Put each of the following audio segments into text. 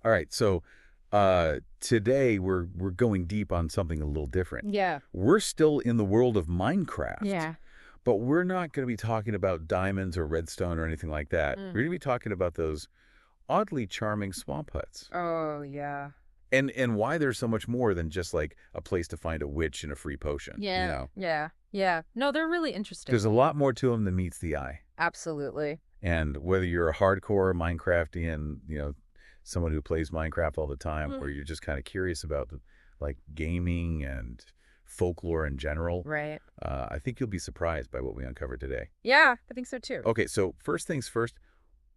All right, so today we're going deep on something a little different. Yeah. We're still in the world of Minecraft. Yeah. But we're not going to be talking about diamonds or redstone or anything like that. We're going to be talking about those oddly charming swamp huts. Oh, yeah. And why there's so much more than just like a place to find a witch and a free potion. Yeah. You know? Yeah. Yeah. No, they're really interesting. There's a lot more to them than meets the eye. Absolutely. And whether you're a hardcore Minecraftian, someone who plays Minecraft all the time, or you're just kind of curious about like gaming and folklore in general, Right. I think you'll be surprised by what we uncovered today. Yeah, I think so too. Okay, so first things first,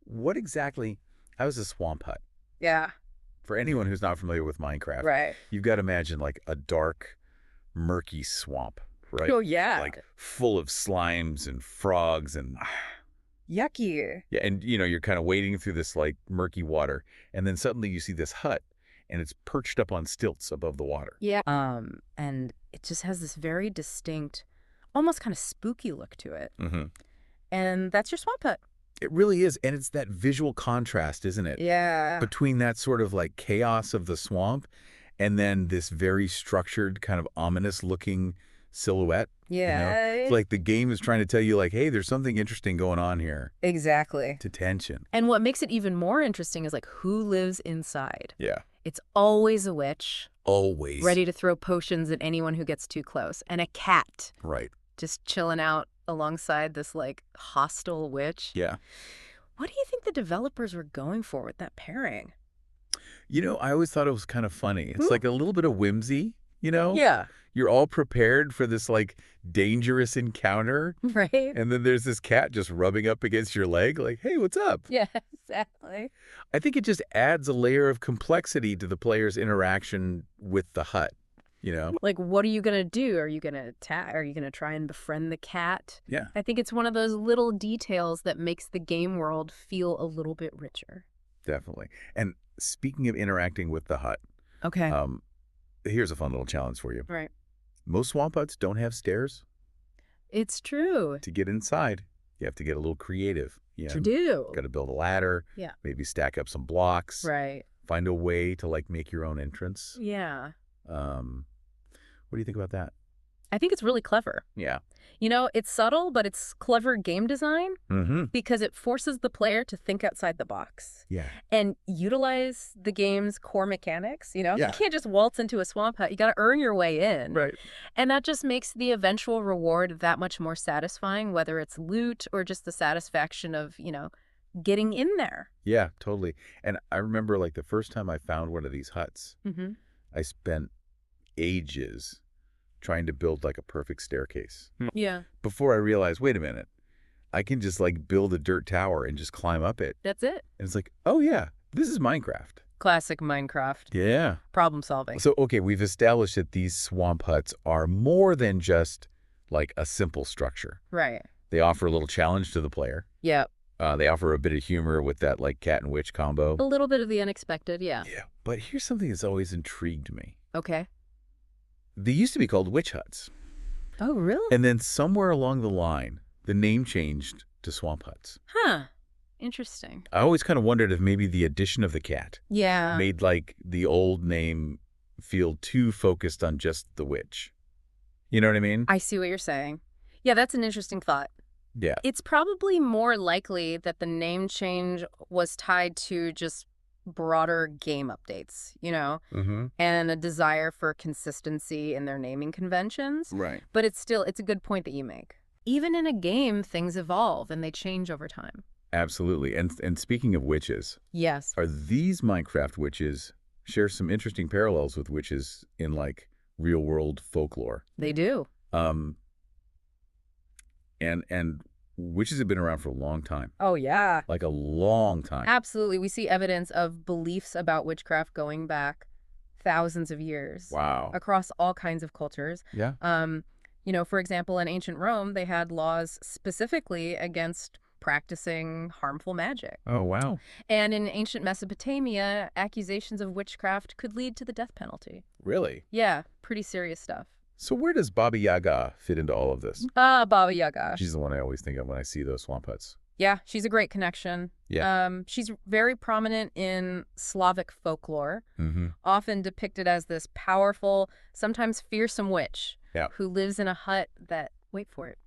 how is a swamp hut? Yeah. For anyone who's not familiar with Minecraft, Right. you've got to imagine like a dark, murky swamp, right? Oh, yeah. Like full of slimes and frogs and Yucky. yeah, and you're kind of wading through this like murky water, and then suddenly you see this hut, and it's perched up on stilts above the water. Yeah. And it just has this very distinct, almost kind of spooky look to it. Mm-hmm. And that's your swamp hut. It really is, and it's that visual contrast, isn't it? Yeah. Between that sort of like chaos of the swamp and then this very structured, kind of ominous-looking silhouette. Yeah. It's like the game is trying to tell you, like, hey, there's something interesting going on here. Exactly. To tension. And what makes it even more interesting is like who lives inside. Yeah. It's always a witch. Always. Ready to throw potions at anyone who gets too close. And a cat. Right. Just chilling out alongside this like hostile witch. Yeah. What do you think the developers were going for with that pairing? I always thought it was kind of funny. It's like a little bit of whimsy, Yeah. You're all prepared for this like dangerous encounter. Right? And then there's this cat just rubbing up against your leg like, hey, what's up? Yeah, exactly. I think it just adds a layer of complexity to the player's interaction with the hut, Like, what are you going to do? Are you going to attack? Are you going to try and befriend the cat? Yeah. I think it's one of those little details that makes the game world feel a little bit richer. Definitely. And speaking of interacting with the hut, Okay. here's a fun little challenge for you. Right. Most swamp huts don't have stairs. It's true. To get inside, you have to get a little creative. To do. Got to build a ladder. Yeah. Maybe stack up some blocks. Right. Find a way to like make your own entrance. Yeah. What do you think about that? I think it's really clever. Yeah. It's subtle, but it's clever game design because it forces the player to think outside the box. Yeah. And utilize the game's core mechanics. You Yeah. can't just waltz into a swamp hut. You got to earn your way in. Right. And that just makes the eventual reward that much more satisfying, whether it's loot or just the satisfaction of, getting in there. Yeah, totally. And I remember like the first time I found one of these huts, I spent ages trying to build like a perfect staircase. Yeah. Before I realized, wait a minute, I can just like build a dirt tower and just climb up it. That's it. And it's like, oh yeah, this is Minecraft. Classic Minecraft. Yeah. Problem solving. So, okay, we've established that these swamp huts are more than just like a simple structure. Right. They offer a little challenge to the player. Yeah. They offer a bit of humor with that like cat and witch combo. A little bit of the unexpected, yeah. Yeah. But here's something that's always intrigued me. Okay. They used to be called witch huts. Oh, really? And then somewhere along the line, the name changed to swamp huts. Huh. Interesting. I always kind of wondered if maybe the addition of the cat Yeah. made like the old name feel too focused on just the witch. You know what I mean? I see what you're saying. Yeah, that's an interesting thought. Yeah. It's probably more likely that the name change was tied to just broader game updates, and a desire for consistency in their naming conventions. Right. But it's a good point that you make. Even in a game, things evolve and they change over time. Absolutely. And speaking of witches, Yes. are these Minecraft witches share some interesting parallels with witches in like real world folklore? They do. And witches have been around for a long time. Oh, yeah. Like a long time. Absolutely. We see evidence of beliefs about witchcraft going back thousands of years. Wow. Across all kinds of cultures. Yeah. For example, in ancient Rome, they had laws specifically against practicing harmful magic. Oh, wow. And in ancient Mesopotamia, accusations of witchcraft could lead to the death penalty. Really? Yeah, pretty serious stuff. So where does Baba Yaga fit into all of this? Ah, Baba Yaga. She's the one I always think of when I see those swamp huts. Yeah, she's a great connection. Yeah. She's very prominent in Slavic folklore, Mm-hmm. often depicted as this powerful, sometimes fearsome witch Yeah. who lives in a hut that, wait for it,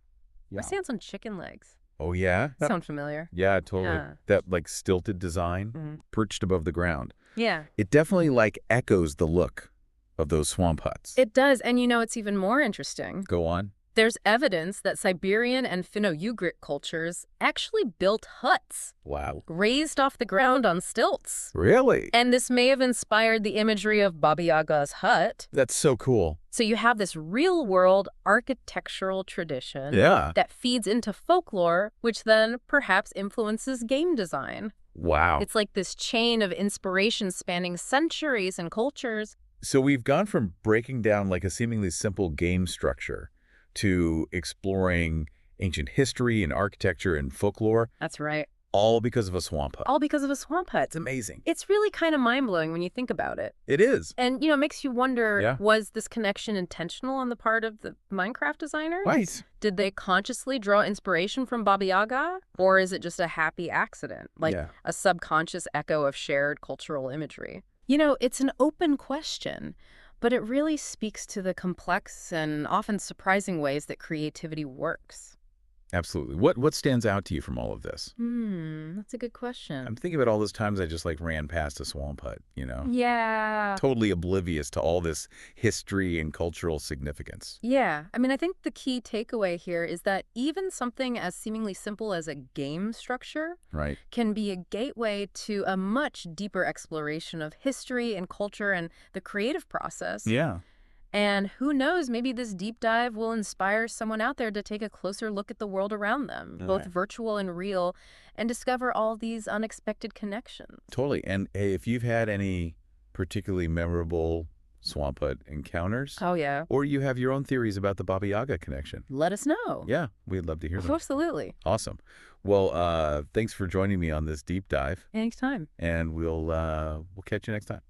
Yeah. stands on chicken legs. Oh, yeah? Sound familiar? Yeah, totally. Yeah. That, like, stilted design Mhm. perched above the ground. Yeah. It definitely, like, echoes the look of those swamp huts. It does, and it's even more interesting. Go on. There's evidence that Siberian and Finno-Ugric cultures actually built huts, Wow. raised off the ground on stilts. Really? And this may have inspired the imagery of Baba Yaga's hut. That's so cool. So you have this real-world architectural tradition Yeah. that feeds into folklore, which then perhaps influences game design. Wow. It's like this chain of inspiration spanning centuries and cultures. So we've gone from breaking down, like, a seemingly simple game structure to exploring ancient history and architecture and folklore, That's right. all because of a swamp hut. All because of a swamp hut. It's amazing. It's really kind of mind-blowing when you think about it. It is. And, it makes you wonder, Yeah. was this connection intentional on the part of the Minecraft designers? Right. Did they consciously draw inspiration from Baba Yaga? Or is it just a happy accident, like Yeah. a subconscious echo of shared cultural imagery? It's an open question, but it really speaks to the complex and often surprising ways that creativity works. Absolutely. What stands out to you from all of this? That's a good question. I'm thinking about all those times I just, like, ran past a swamp hut, Yeah. Totally oblivious to all this history and cultural significance. Yeah. I think the key takeaway here is that even something as seemingly simple as a game structure Right. can be a gateway to a much deeper exploration of history and culture and the creative process. Yeah. And who knows, maybe this deep dive will inspire someone out there to take a closer look at the world around them, both Right. virtual and real, and discover all these unexpected connections. Totally. And hey, if you've had any particularly memorable swamp hut encounters, Oh, yeah. or you have your own theories about the Baba Yaga connection, Let us know. yeah, we'd love to hear them. Absolutely. Awesome. Well, thanks for joining me on this deep dive, Anytime. and we'll catch you next time.